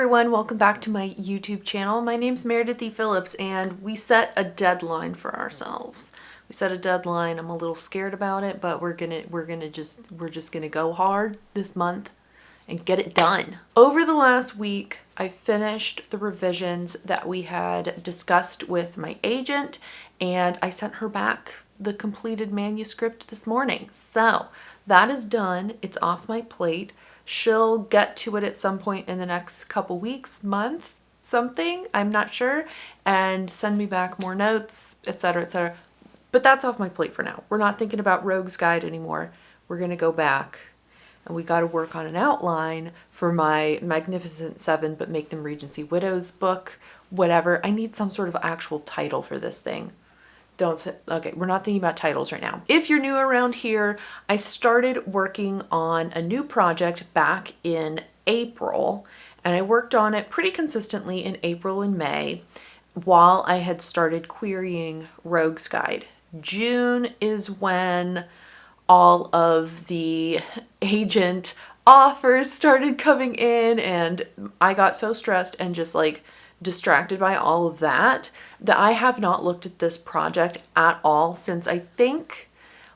everyone, welcome back to my YouTube channel. My name's Meredith E. Phillips and we set a deadline for ourselves. We set a deadline. I'm a little scared about it, but we're just gonna go hard this month and get it done. Over the last week, I finished the revisions that we had discussed with my agent and I sent her back the completed manuscript this morning. So that is done. It's off my plate. She'll get to it at some point in the next couple weeks, month, something, I'm not sure, and send me back more notes, etc., etc. But that's off my plate for now. We're not thinking about Rogue's Guide anymore. We're going to go back and we got to work on an outline for my Magnificent Seven, but Make Them Regency Widows book, whatever. I need some sort of actual title for this thing. Okay, we're not thinking about titles right now. If you're new around here, I started working on a new project back in April, and I worked on it pretty consistently in April and May while I had started querying Rogue's Guide. June is when all of the agent offers started coming in, and I got so stressed and just like distracted by all of that I have not looked at this project at all since I think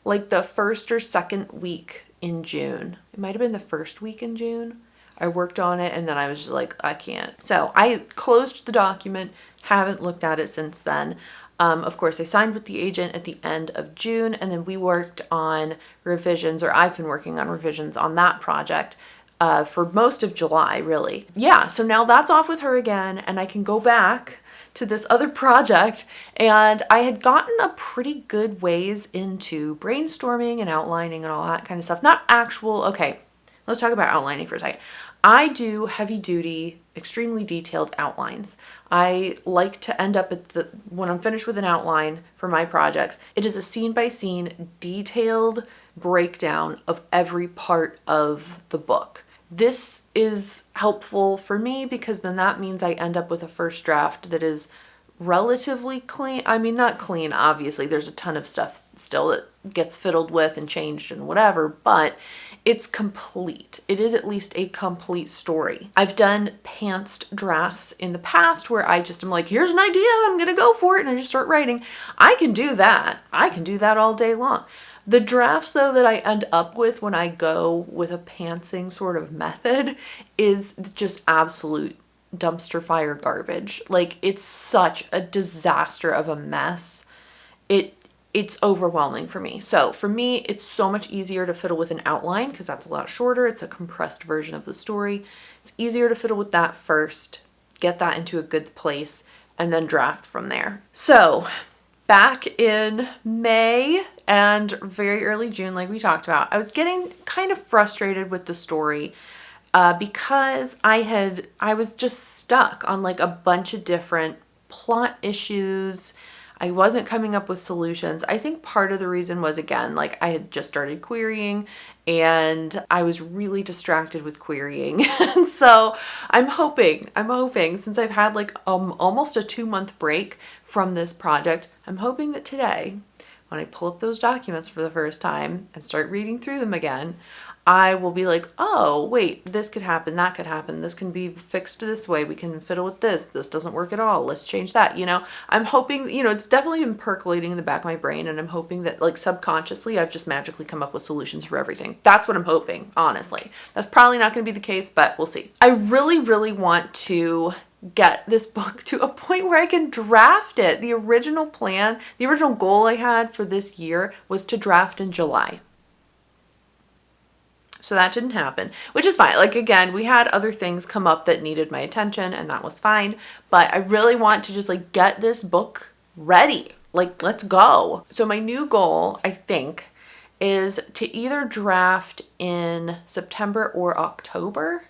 like the first or second week in June. It might have been the first week in June. I worked on it and then I was just like, I can't. So I closed the document, haven't looked at it since then. Of course, I signed with the agent at the end of June, and then we worked on revisions, or I've been working on revisions on that project for most of July, really. Yeah, so now that's off with her again, and I can go back to this other project, and I had gotten a pretty good ways into brainstorming and outlining and all that kind of stuff. Not actual, okay, let's talk about outlining for a second. I do heavy duty, extremely detailed outlines. I like to end up at when I'm finished with an outline for my projects, it is a scene by scene detailed breakdown of every part of the book. This is helpful for me because then that means I end up with a first draft that is relatively clean. I mean, not clean, obviously. There's a ton of stuff still that gets fiddled with and changed and whatever, but it's complete. It is at least a complete story. I've done pantsed drafts in the past where I just am like, here's an idea, I'm gonna go for it, and I just start writing. I can do that. I can do that all day long. The drafts, though, that I end up with when I go with a pantsing sort of method is just absolute dumpster fire garbage. Like, it's such a disaster of a mess. It's overwhelming for me. So for me, it's so much easier to fiddle with an outline because that's a lot shorter. It's a compressed version of the story. It's easier to fiddle with that first, get that into a good place, and then draft from there. So back in May and very early June, like we talked about, I was getting kind of frustrated with the story because I was just stuck on like a bunch of different plot issues. I wasn't coming up with solutions. I think part of the reason was, again, like I had just started querying and I was really distracted with querying. And so I'm hoping since I've had like almost a 2-month break from this project, I'm hoping that today, when I pull up those documents for the first time and start reading through them again, I will be like, oh, wait, this could happen, that could happen, this can be fixed this way, we can fiddle with this doesn't work at all, let's change that, you know? I'm hoping, you know, it's definitely been percolating in the back of my brain, and I'm hoping that, like, subconsciously, I've just magically come up with solutions for everything. That's what I'm hoping, honestly. That's probably not going to be the case, but we'll see. I really, really want to get this book to a point where I can draft it. The original plan, the original goal I had for this year was to draft in July. So that didn't happen, which is fine. Like, again, we had other things come up that needed my attention, and that was fine. But I really want to just like get this book ready. Like, let's go. So my new goal, I think, is to either draft in September or October.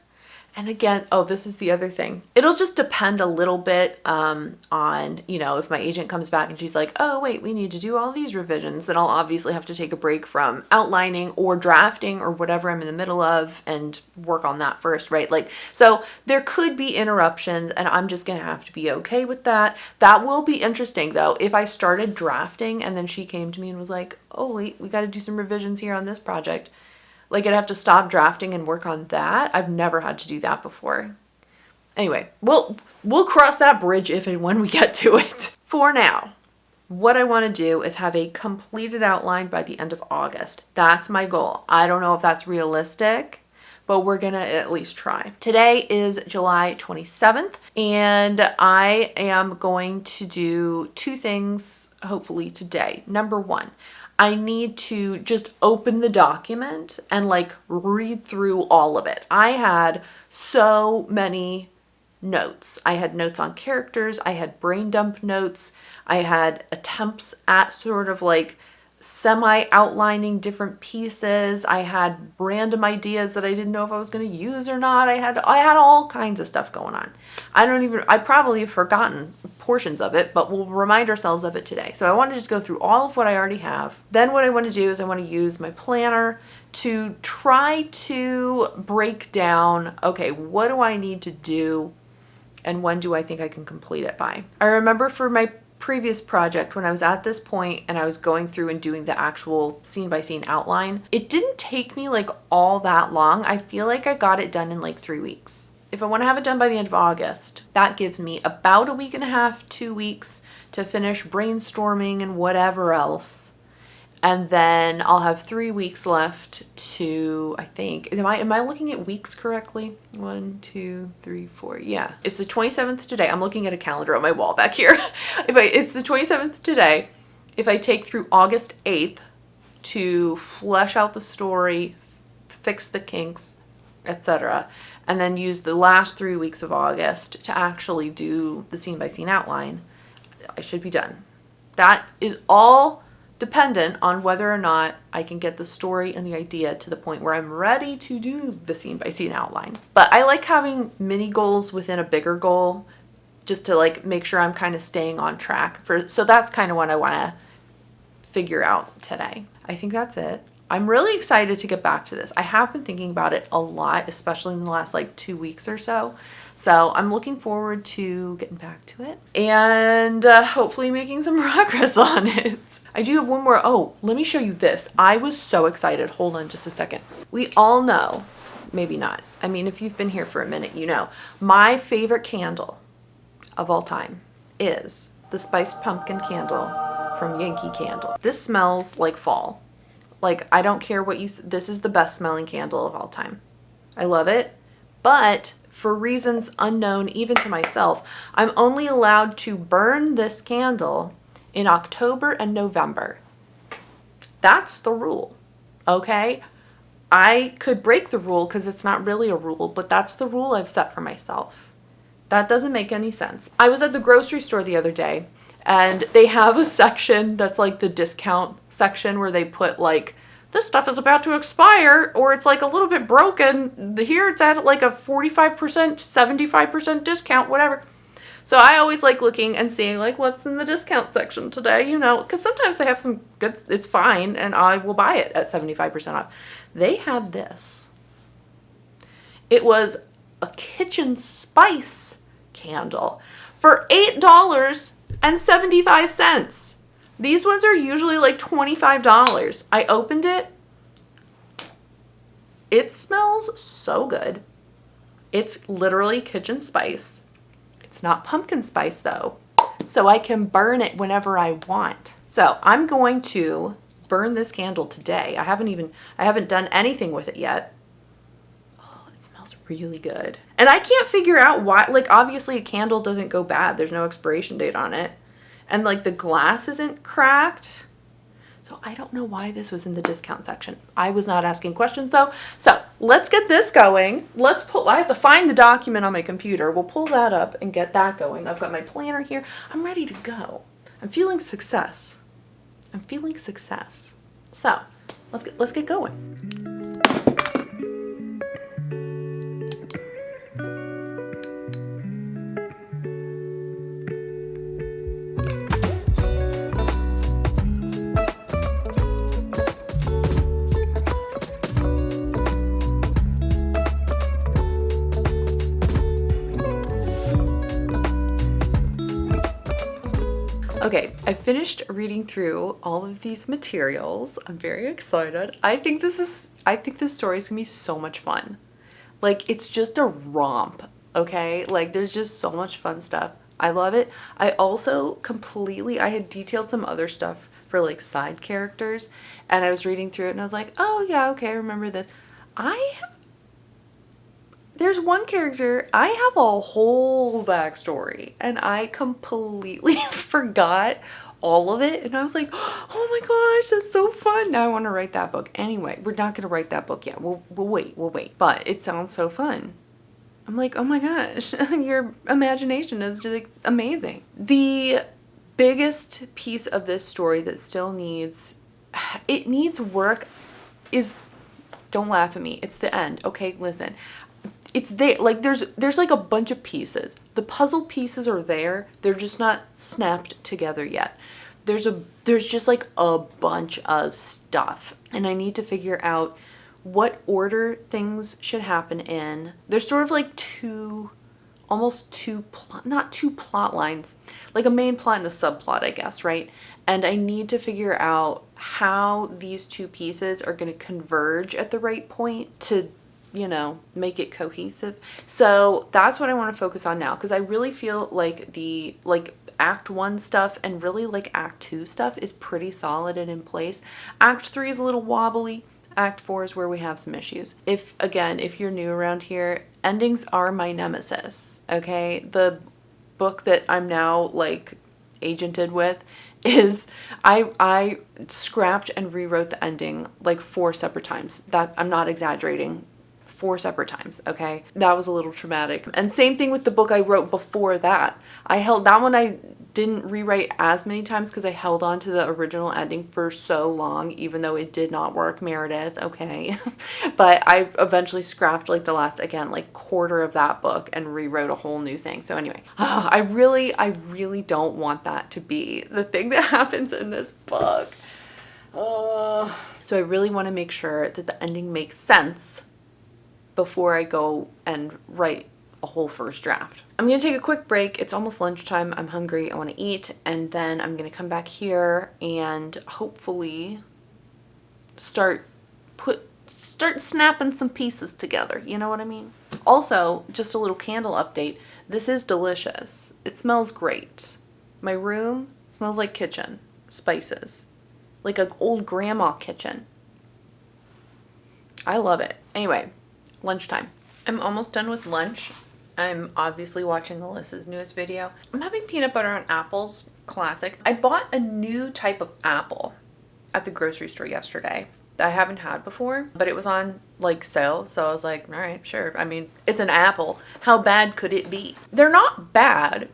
And again, oh, this is the other thing. It'll just depend a little bit on, you know, if my agent comes back and she's like, oh, wait, we need to do all these revisions, then I'll obviously have to take a break from outlining or drafting or whatever I'm in the middle of and work on that first, right? Like, so there could be interruptions and I'm just going to have to be okay with that. That will be interesting, though. If I started drafting and then she came to me and was like, oh, wait, we got to do some revisions here on this project. Like, I'd have to stop drafting and work on that. I've never had to do that before. Anyway, we'll cross that bridge if and when we get to it. For now, what I want to do is have a completed outline by the end of August. That's my goal. I don't know if that's realistic, but we're gonna at least try. Today is July 27th, and I am going to do 2 things hopefully today. Number 1, I need to just open the document and like read through all of it. I had so many notes. I had notes on characters, I had brain dump notes, I had attempts at sort of like semi-outlining different pieces. I had random ideas that I didn't know if I was going to use or not. I had all kinds of stuff going on. I probably have forgotten portions of it, but we'll remind ourselves of it today. So I want to just go through all of what I already have. Then what I want to do is I want to use my planner to try to break down, okay, what do I need to do and when do I think I can complete it by? I remember for my previous project, when I was at this point and I was going through and doing the actual scene by scene outline, it didn't take me like all that long. I feel like I got it done in like 3 weeks. If I want to have it done by the end of August, that gives me about a week and a half, 2 weeks to finish brainstorming and whatever else. And then I'll have 3 weeks left to, I think, am I looking at weeks correctly? 1, 2, 3, 4. Yeah, it's the 27th today. I'm looking at a calendar on my wall back here. It's the 27th today. If I take through August 8th to flesh out the story, fix the kinks, etc., and then use the last 3 weeks of August to actually do the scene by scene outline, I should be done. That is all dependent on whether or not I can get the story and the idea to the point where I'm ready to do the scene by scene outline. But I like having mini goals within a bigger goal just to like make sure I'm kind of staying on track so that's kind of what I want to figure out today. I think that's it. I'm really excited to get back to this. I have been thinking about it a lot, especially in the last like 2 weeks or so. So I'm looking forward to getting back to it and hopefully making some progress on it. I do have one more. Oh, let me show you this. I was so excited. Hold on just a second. We all know, maybe not. I mean, if you've been here for a minute, you know, my favorite candle of all time is the spiced pumpkin candle from Yankee Candle. This smells like fall. Like, I don't care what this is the best smelling candle of all time. I love it. But for reasons unknown even to myself, I'm only allowed to burn this candle in October and November. That's the rule, okay? I could break the rule because it's not really a rule, but that's the rule I've set for myself. That doesn't make any sense. I was at the grocery store the other day, and they have a section that's like the discount section where they put like, this stuff is about to expire, or it's like a little bit broken. Here it's at like a 45%, 75% discount, whatever. So I always like looking and seeing like what's in the discount section today, you know, because sometimes they have some good, it's fine, and I will buy it at 75% off. They had this. It was a kitchen spice candle for $8.75. These ones are usually like $25. I opened it. It smells so good. It's literally kitchen spice. It's not pumpkin spice though, so I can burn it whenever I want. So I'm going to burn this candle today. I haven't done anything with it yet. Oh, it smells really good. And I can't figure out why, like obviously a candle doesn't go bad. There's no expiration date on it. And like the glass isn't cracked. So I don't know why this was in the discount section. I was not asking questions though. So let's get this going. I have to find the document on my computer. We'll pull that up and get that going. I've got my planner here. I'm ready to go. I'm feeling success. So let's get going. Okay, I finished reading through all of these materials. I'm very excited. I think this story is gonna be so much fun. Like, it's just a romp. okay? Like, there's just so much fun stuff. I love it. I also I had detailed some other stuff for like side characters, and I was reading through it and I was like, oh yeah, okay, I remember this. There's one character, I have a whole backstory and I completely forgot all of it, and I was like, oh my gosh, that's so fun. Now I want to write that book. Anyway, we're not going to write that book yet. We'll wait. But it sounds so fun. I'm like, oh my gosh, your imagination is just like amazing. The biggest piece of this story that still needs work is, don't laugh at me, it's the end. Okay, listen. It's there. Like there's like a bunch of pieces. The puzzle pieces are there. They're just not snapped together yet. There's just like a bunch of stuff, and I need to figure out what order things should happen in. There's sort of like not two plot lines, like a main plot and a subplot, I guess, right? And I need to figure out how these two pieces are going to converge at the right point to, you know, make it cohesive. So that's what I want to focus on now, because I really feel like the Act 1 stuff and really like Act 2 stuff is pretty solid and in place. Act 3 is a little wobbly. Act 4 is where we have some issues. If you're new around here, endings are my nemesis, okay? The book that I'm now like agented with is I scrapped and rewrote the ending like 4 separate times. That, I'm not exaggerating. 4 separate times, okay? That was a little traumatic. And same thing with the book I wrote before that. I didn't rewrite as many times because I held on to the original ending for so long, even though it did not work, Meredith, okay? But I eventually scrapped like the last, again, like quarter of that book and rewrote a whole new thing. So anyway, I really don't want that to be the thing that happens in this book. So I really want to make sure that the ending makes sense before I go and write a whole first draft. I'm going to take a quick break. It's almost lunchtime. I'm hungry. I want to eat. And then I'm going to come back here and hopefully start snapping some pieces together. You know what I mean? Also, just a little candle update. This is delicious. It smells great. My room smells like kitchen. Spices. Like an old grandma kitchen. I love it. Anyway, lunchtime. I'm almost done with lunch. I'm obviously watching Alyssa's newest video. I'm having peanut butter on apples, classic. I bought a new type of apple at the grocery store yesterday that I haven't had before, but it was on like sale, so I was like, all right, sure. I mean, it's an apple. How bad could it be? They're not bad,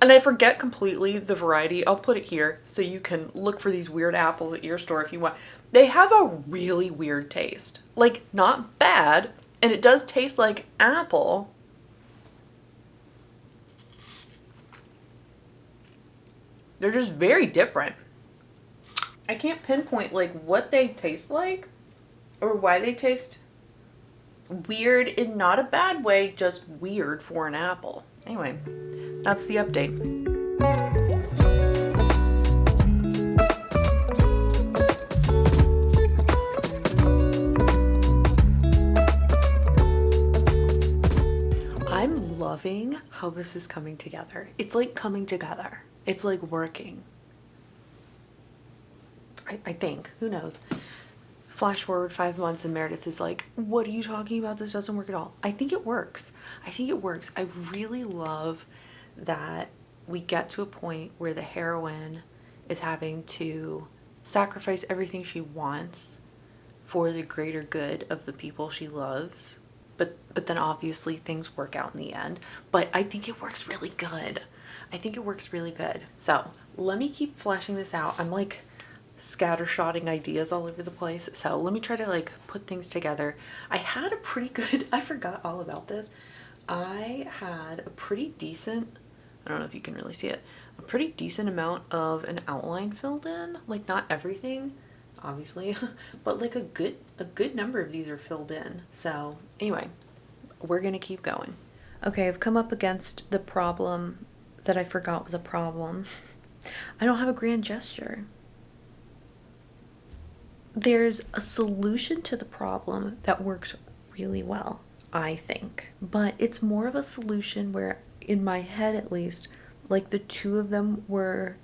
and I forget completely the variety. I'll put it here so you can look for these weird apples at your store if you want. They have a really weird taste. Like, not bad, and it does taste like apple. They're just very different. I can't pinpoint like what they taste like or why they taste weird in not a bad way, just weird for an apple. Anyway, that's the update. I'm loving how this is coming together. It's like coming together. It's like working. I think. Who knows? Flash forward 5 months and Meredith is like, what are you talking about? This doesn't work at all. I think it works. I really love that we get to a point where the heroine is having to sacrifice everything she wants for the greater good of the people she loves. But then obviously things work out in the end. But I think it works really good. So let me keep fleshing this out. I'm like scattershotting ideas all over the place. So let me try to like put things together. I forgot all about this. I had a pretty decent, I don't know if you can really see it, a pretty decent amount of an outline filled in. Like not everything, obviously, but like a good number of these are filled in. So anyway, we're gonna keep going. Okay, I've come up against the problem that I forgot was a problem. I don't have a grand gesture. There's a solution to the problem that works really well. I think. But it's more of a solution where, in my head at least, like the two of them were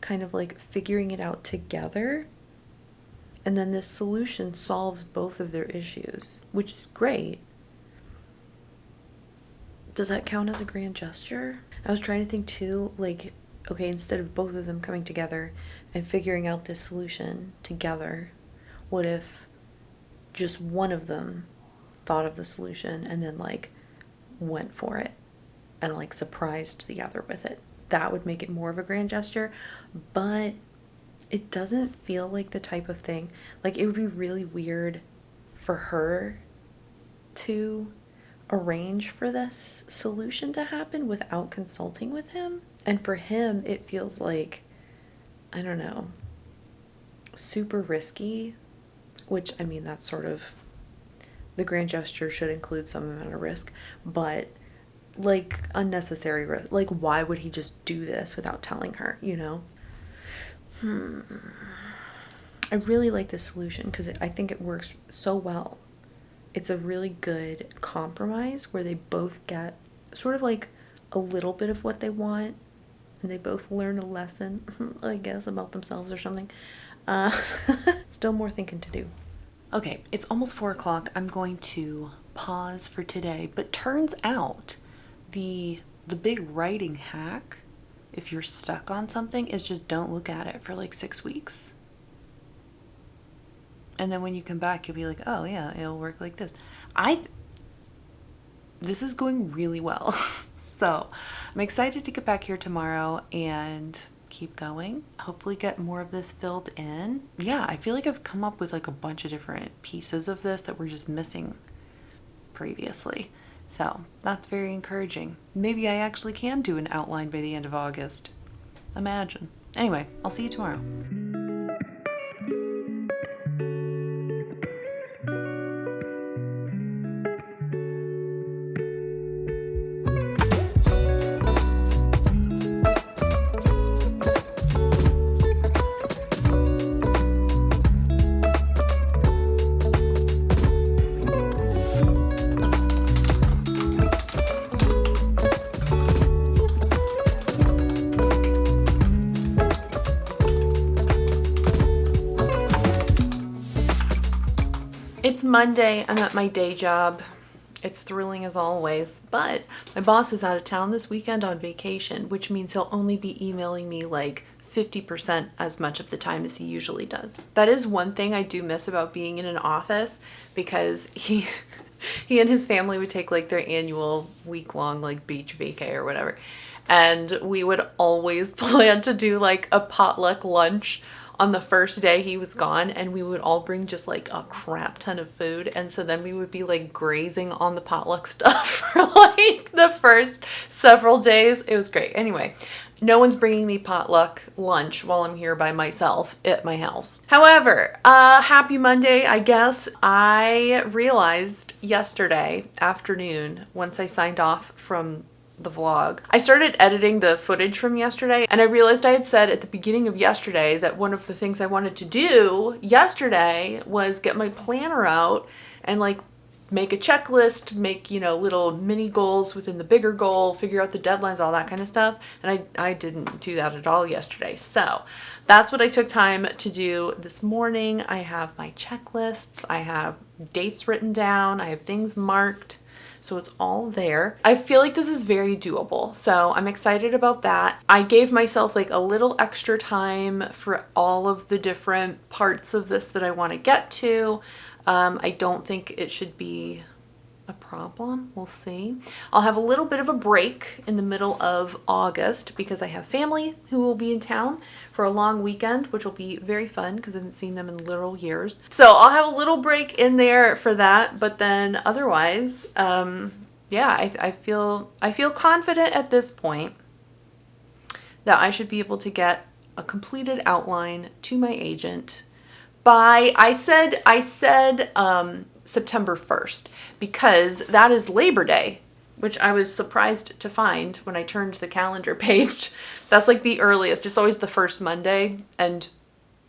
kind of like figuring it out together. And then this solution solves both of their issues, which is great. Does that count as a grand gesture? I was trying to think too, like, okay, instead of both of them coming together and figuring out this solution together, what if just one of them thought of the solution and then like went for it and like surprised the other with it? That would make it more of a grand gesture, but it doesn't feel like the type of thing. Like, it would be really weird for her to arrange for this solution to happen without consulting with him. And for him, it feels like, I don't know, super risky, which, I mean, that's sort of, the grand gesture should include some amount of risk, but like unnecessary risk. Like, why would he just do this without telling her, you know? I really like this solution because I think it works so well. It's a really good compromise where they both get sort of like a little bit of what they want, and they both learn a lesson, I guess, about themselves or something. Still more thinking to do. Okay, it's almost 4 o'clock. I'm going to pause for today, but turns out the big writing hack, if you're stuck on something, is just don't look at it for like 6 weeks. And then when you come back, you'll be like, oh yeah, it'll work like this. This is going really well. So I'm excited to get back here tomorrow and keep going. Hopefully get more of this filled in. Yeah, I feel like I've come up with like a bunch of different pieces of this that were just missing previously. So that's very encouraging. Maybe I actually can do an outline by the end of August. Imagine. Anyway, I'll see you tomorrow. It's Monday. I'm at my day job. It's thrilling as always, but my boss is out of town this weekend on vacation, which means he'll only be emailing me like 50% as much of the time as he usually does. That is one thing I do miss about being in an office, because he and his family would take like their annual week-long like beach vacay or whatever, and we would always plan to do like a potluck lunch on the first day he was gone, and we would all bring just like a crap ton of food, and so then we would be like grazing on the potluck stuff for like the first several days. It was great. Anyway, no one's bringing me potluck lunch while I'm here by myself at my house. However, happy Monday, I guess. I realized yesterday afternoon, once I signed off from the vlog, I started editing the footage from yesterday, and I realized I had said at the beginning of yesterday that one of the things I wanted to do yesterday was get my planner out and like make a checklist, make, you know, little mini goals within the bigger goal, figure out the deadlines, all that kind of stuff. And I didn't do that at all yesterday. So that's what I took time to do this morning. I have my checklists, I have dates written down, I have things marked. So it's all there. I feel like this is very doable, so I'm excited about that. I gave myself like a little extra time for all of the different parts of this that I want to get to. I don't think it should be a problem. We'll see. I'll have a little bit of a break in the middle of August because I have family who will be in town for a long weekend, which will be very fun because I haven't seen them in literal years. So I'll have a little break in there for that, but then otherwise, yeah, I feel confident at this point that I should be able to get a completed outline to my agent by, I said September 1st, because that is Labor Day, which I was surprised to find when I turned the calendar page. That's like the earliest. It's always the first Monday, and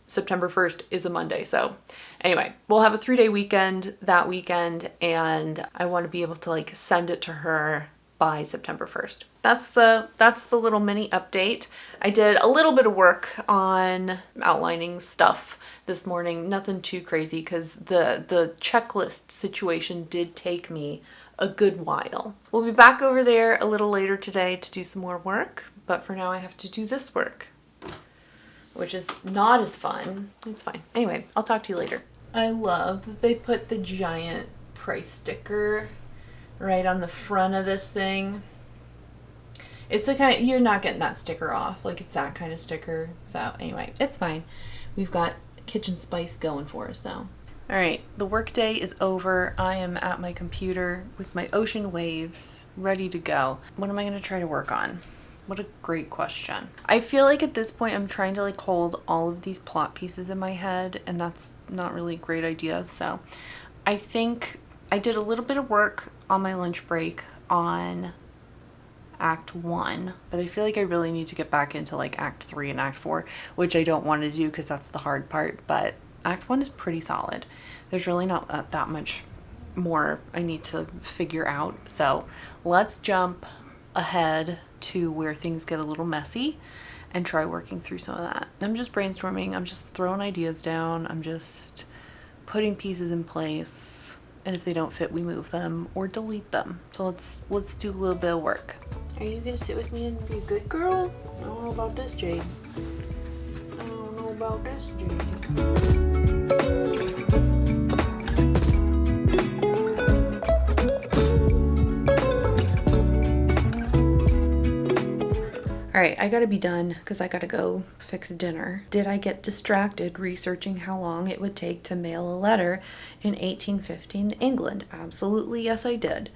September 1st is a Monday. So anyway, we'll have a 3-day weekend that weekend, and I want to be able to like send it to her by September 1st. That's the little mini update. I did a little bit of work on outlining stuff this morning. Nothing too crazy because the checklist situation did take me a good while. We'll be back over there a little later today to do some more work, but for now I have to do this work, which is not as fun. It's fine. Anyway, I'll talk to you later. I love that they put the giant price sticker right on the front of this thing. It's the kind, you're not getting that sticker off. Like, it's that kind of sticker. So anyway, it's fine. We've got kitchen spice going for us though. All right, the workday is over. I am at my computer with my ocean waves ready to go. What am I gonna try to work on? What a great question. I feel like at this point I'm trying to like hold all of these plot pieces in my head, and that's not really a great idea. So I think I did a little bit of work on my lunch break on Act 1, but I feel like I really need to get back into like Act 3 and Act 4, which I don't want to do because that's the hard part, but Act 1 is pretty solid. There's really not that much more I need to figure out. So let's jump ahead to where things get a little messy and try working through some of that. I'm just brainstorming. I'm just throwing ideas down. I'm just putting pieces in place. And if they don't fit, we move them or delete them. So let's do a little bit of work. Are you gonna sit with me and be a good girl? I don't know about this, Jade. I don't know about this, Jade. All right, I gotta be done because I gotta go fix dinner. Did I get distracted researching how long it would take to mail a letter in 1815 England? Absolutely, yes, I did.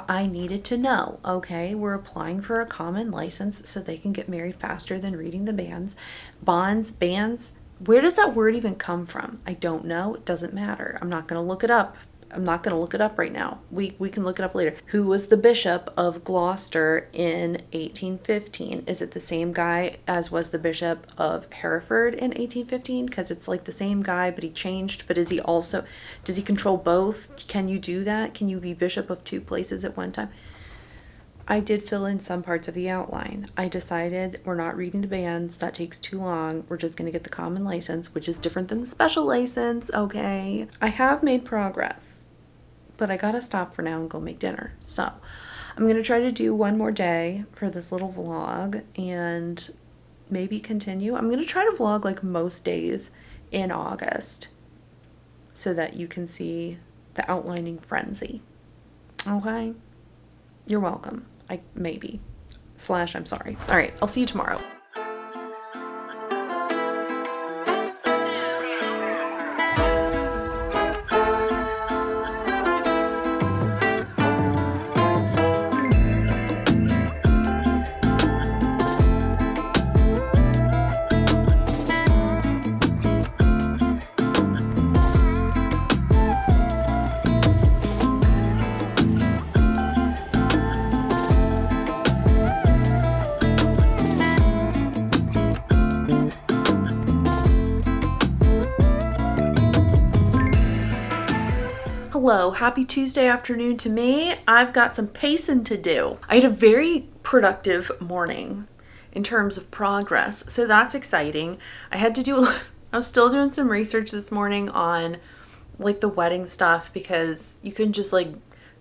I needed to know, okay? We're applying for a common license so they can get married faster than reading the banns. Bands, where does that word even come from? I don't know. It doesn't matter. I'm not gonna look it up. I'm not going to look it up right now. We can look it up later. Who was the Bishop of Gloucester in 1815? Is it the same guy as was the Bishop of Hereford in 1815? Because it's like the same guy, but he changed. But does he control both? Can you do that? Can you be bishop of two places at one time? I did fill in some parts of the outline. I decided we're not reading the banns. That takes too long. We're just going to get the common license, which is different than the special license, okay? I have made progress, but I gotta stop for now and go make dinner. So I'm going to try to do one more day for this little vlog and maybe continue. I'm going to try to vlog like most days in August so that you can see the outlining frenzy. Okay? You're welcome. I'm sorry. All right, I'll see you tomorrow. Hello, happy Tuesday afternoon to me. I've got some pacing to do. I had a very productive morning in terms of progress, so that's exciting. I was still doing some research this morning on like the wedding stuff because you couldn't just like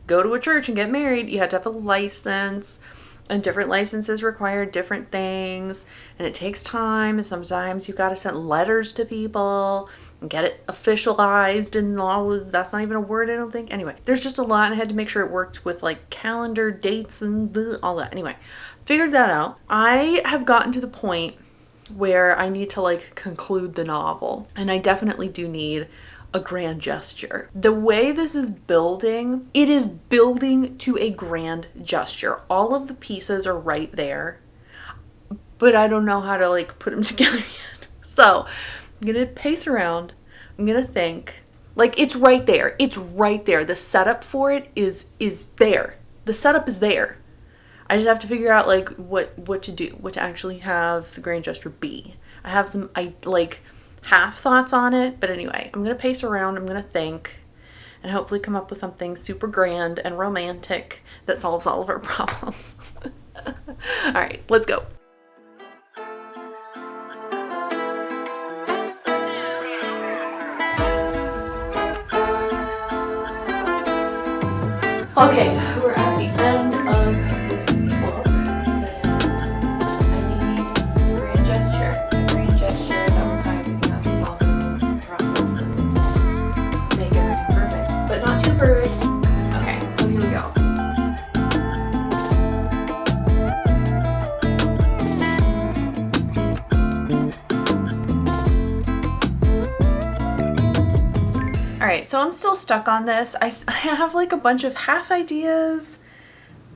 go to a church and get married. You had to have a license, and different licenses require different things, and it takes time, and sometimes you've got to send letters to people and get it officialized and all of that's not even a word, I don't think. Anyway, there's just a lot, and I had to make sure it worked with like calendar dates and all that. Anyway, figured that out. I have gotten to the point where I need to like conclude the novel, and I definitely do need a grand gesture. The way this is building, it is building to a grand gesture. All of the pieces are right there, but I don't know how to like put them together yet. So I'm gonna pace around. I'm gonna think. Like, it's right there. It's right there. The setup for it is there. The setup is there. I just have to figure out like what to do, what to actually have the grand gesture be. I have some half thoughts on it. But anyway, I'm going to pace around, I'm going to think, and hopefully come up with something super grand and romantic that solves all of our problems. All right, let's go. Okay, we're at the end of this book, and I need grand gesture. Grand gesture that will tie everything up and solve those problems and make everything perfect, but not too perfect. Okay, so here we go. Alright, so I'm still stuck on this. I have like a bunch of half ideas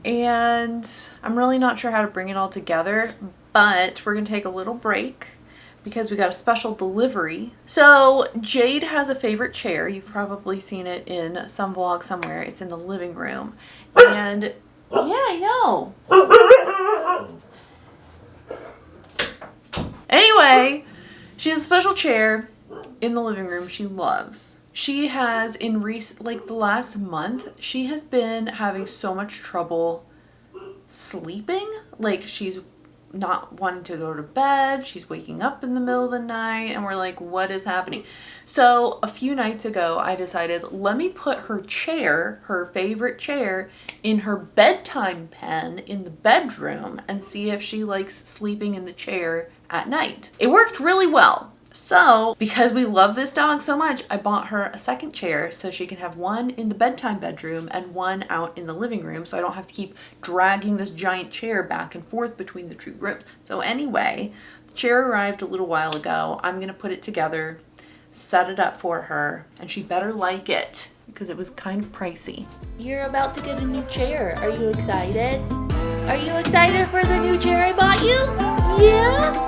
and I'm really not sure how to bring it all together, but we're going to take a little break because we got a special delivery. So Jade has a favorite chair. You've probably seen it in some vlog somewhere. It's in the living room. And yeah, I know. Anyway, she has a special chair in the living room she loves. She has like the last month, she has been having so much trouble sleeping. Like she's not wanting to go to bed. She's waking up in the middle of the night and we're like, what is happening? So a few nights ago, I decided, let me put her chair, her favorite chair, in her bedtime pen in the bedroom and see if she likes sleeping in the chair at night. It worked really well. So, because we love this dog so much, I bought her a second chair so she can have one in the bedtime bedroom and one out in the living room so I don't have to keep dragging this giant chair back and forth between the two rooms. So anyway, the chair arrived a little while ago. I'm going to put it together, set it up for her, and she better like it because it was kind of pricey. You're about to get a new chair. Are you excited? Are you excited for the new chair I bought you? Yeah?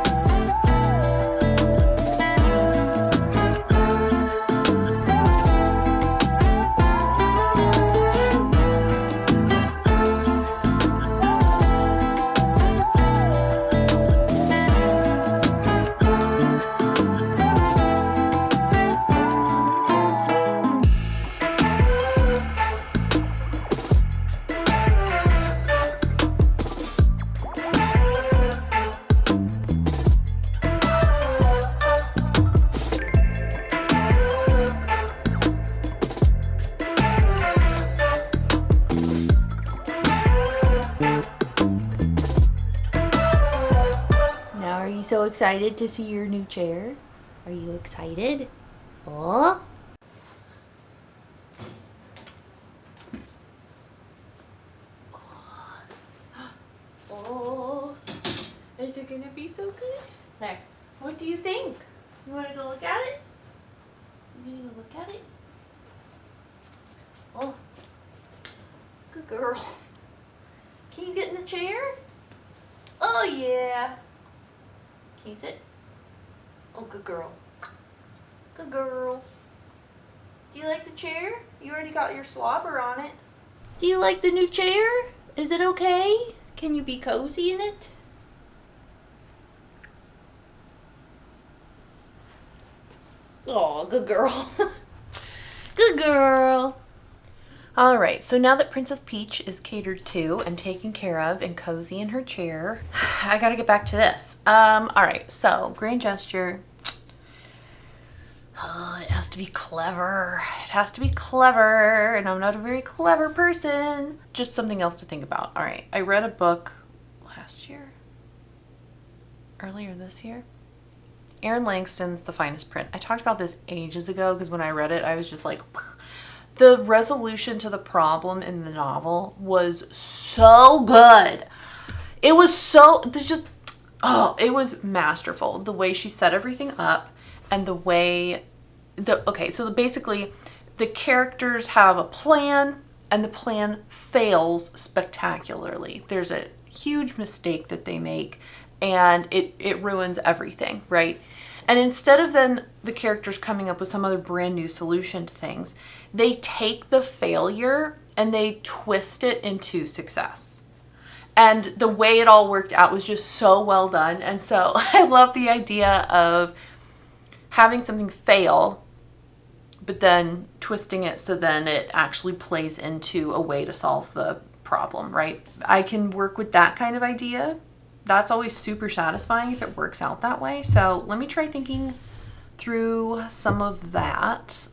So excited to see your new chair? Are you excited? Oh? Oh, is it gonna be so good? There. What do you think? You want to go look at it? You need to look at it? Oh, good girl. Can you get in the chair? Oh yeah. Can you sit? Oh, good girl. Good girl. Do you like the chair? You already got your slobber on it. Do you like the new chair? Is it okay? Can you be cozy in it? Oh, good girl. Good girl. All right, so now that Princess Peach is catered to and taken care of and cozy in her chair, I gotta get back to this. All right, so grand gesture. Oh, it has to be clever. It has to be clever, and I'm not a very clever person. Just something else to think about. All right, I read a book earlier this year. Aaron Langston's The Finest Print. I talked about this ages ago because when I read it, I was just like, the resolution to the problem in the novel was so good. It was so, it was masterful. The way she set everything up and the way, basically the characters have a plan and the plan fails spectacularly. There's a huge mistake that they make and it ruins everything, right? And instead of then the characters coming up with some other brand new solution to things, they take the failure and they twist it into success. And the way it all worked out was just so well done. And so I love the idea of having something fail, but then twisting it so then it actually plays into a way to solve the problem, right? I can work with that kind of idea. That's always super satisfying if it works out that way. So let me try thinking through some of that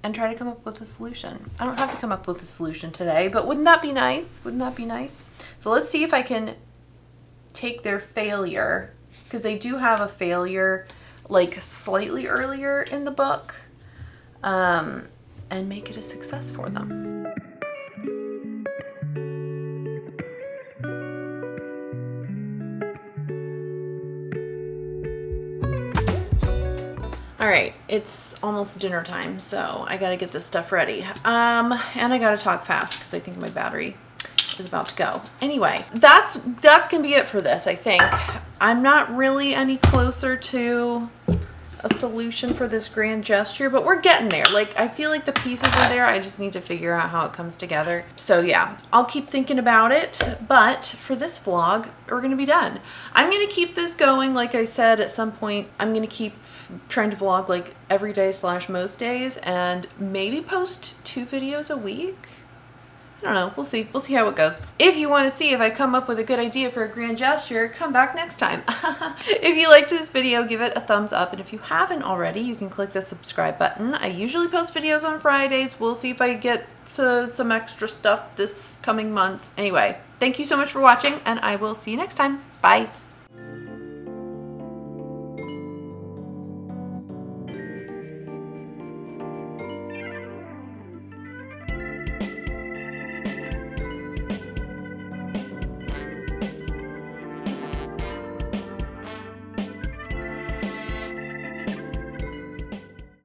and try to come up with a solution. I don't have to come up with a solution today, but wouldn't that be nice? Wouldn't that be nice? So let's see if I can take their failure, because they do have a failure like slightly earlier in the book, and make it a success for them. All right, it's almost dinner time, so I gotta get this stuff ready. And I gotta talk fast because I think my battery is about to go. Anyway, that's gonna be it for this, I think. I'm not really any closer to a solution for this grand gesture, but we're getting there. Like, I feel like the pieces are there. I just need to figure out how it comes together. So yeah, I'll keep thinking about it, but for this vlog, we're gonna be done. I'm gonna keep this going. Like I said, at some point, I'm gonna keep trying to vlog like every day / most days, and maybe post 2 videos a week. I don't know. We'll see. We'll see how it goes. If you want to see if I come up with a good idea for a grand gesture, come back next time. If you liked this video, give it a thumbs up. And if you haven't already, you can click the subscribe button. I usually post videos on Fridays. We'll see if I get to some extra stuff this coming month. Anyway, thank you so much for watching, and I will see you next time. Bye.